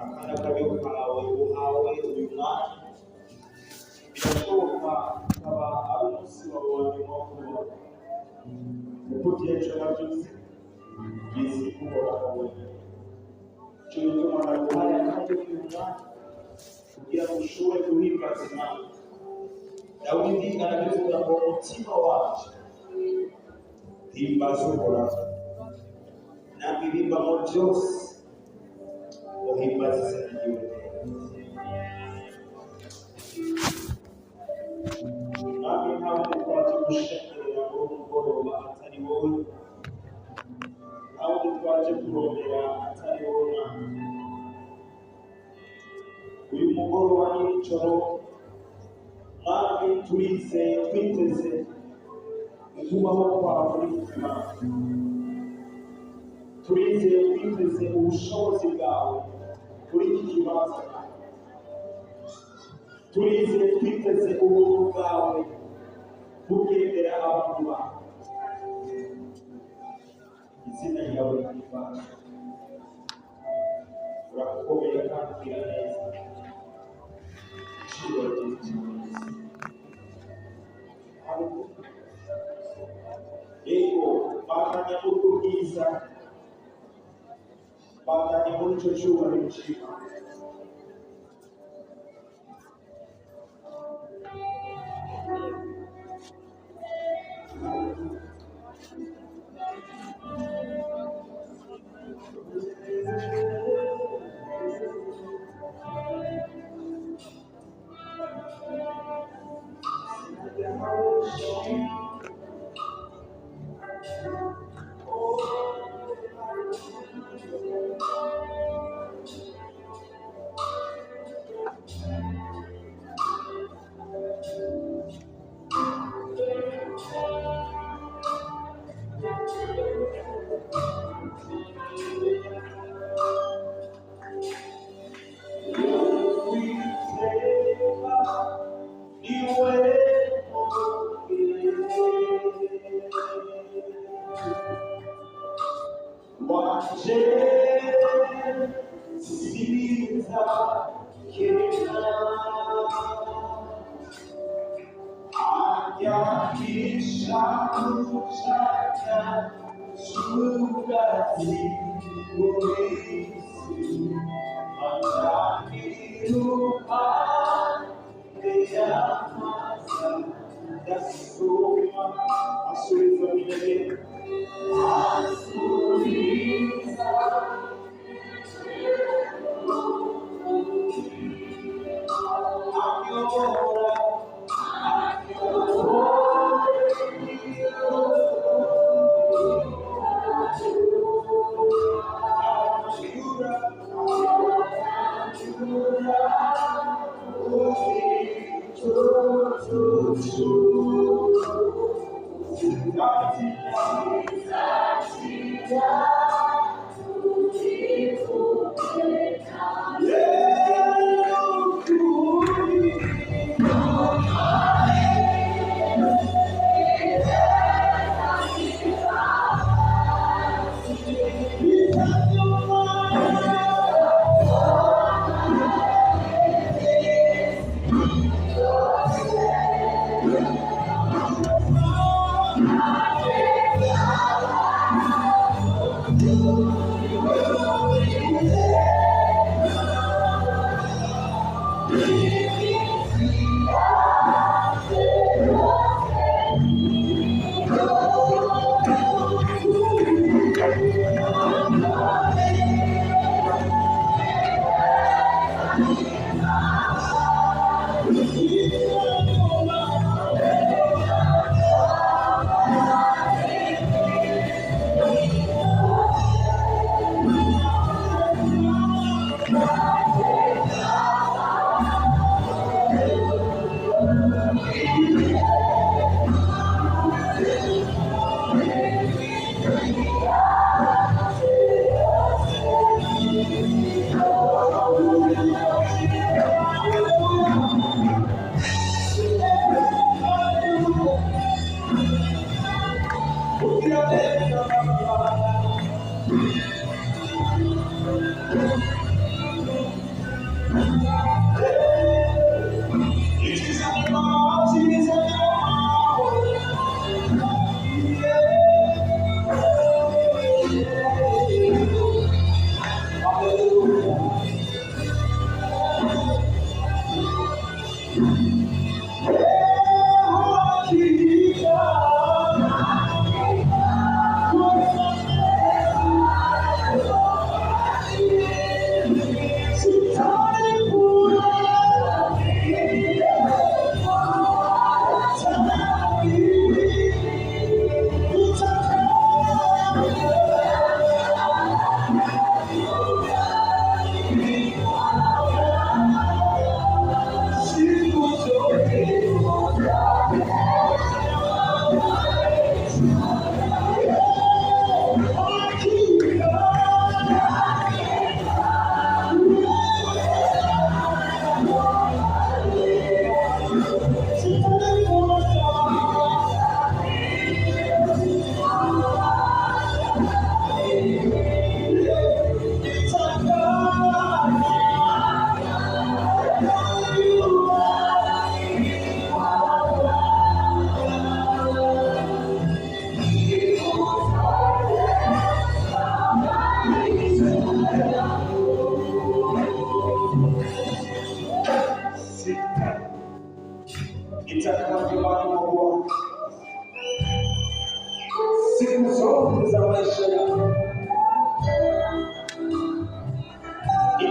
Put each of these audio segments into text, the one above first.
akarabyo kawe uhawe uyu mwanya birashoboka ukaba ari umunsi wawe wa nyuma wo kubaho kuko byinshi nabyuze bizi kubaho wenyine icyo gituma naguhaye akanya uyu mwanya kugira ngo ushobore guhimbaza Imana. Dawidi arabivuga ngo umutima wacu himbaza Uhoraho n'ibibamo byose uhimbaza izina ryiwe. Ntabwo ntabwo twaje gushengerera ngo umugoroba atari wowe, ntabwo twaje kurondera atari wowe. Uyu mugoroba n'ijoro mwami twizeye twiteze ukubaho kwawe muri mutima, turizeye twiteze ubushobozi bwawe kuri iki kibazo, turizeye twiteze ubuntu bwawe bugendera abantu bawe. Izina ryawe ry'Imana urakomeye kandi ugira neza, icyubahiro cy'Imana. Yego batanye ubwo bwiza, batanye muri icyo cyubahiro cy'Imana.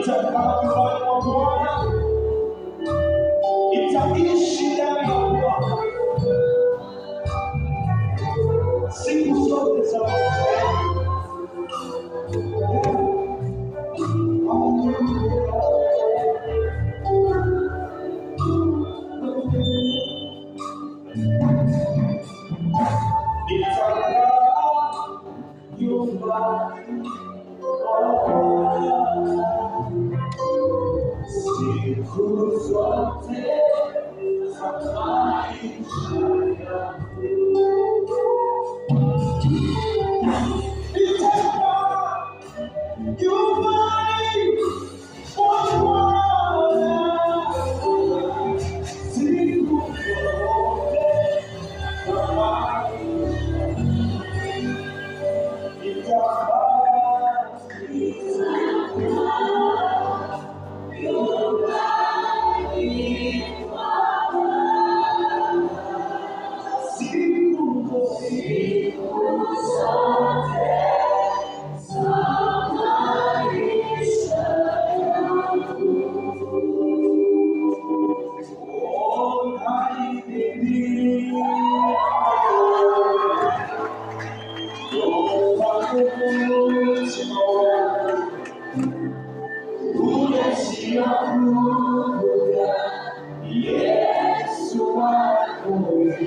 Nitakaa nyumbani mwa Bwana, nitaishi ndani ya Bwana siku zote za maisha yangu. Nitakaa nyumbani mwa Bwana siku zote za maisha yangu. Nitakaa nyumbani mwa Bwana siku zote za maisha yangu. Nitakaa Yesu wakuye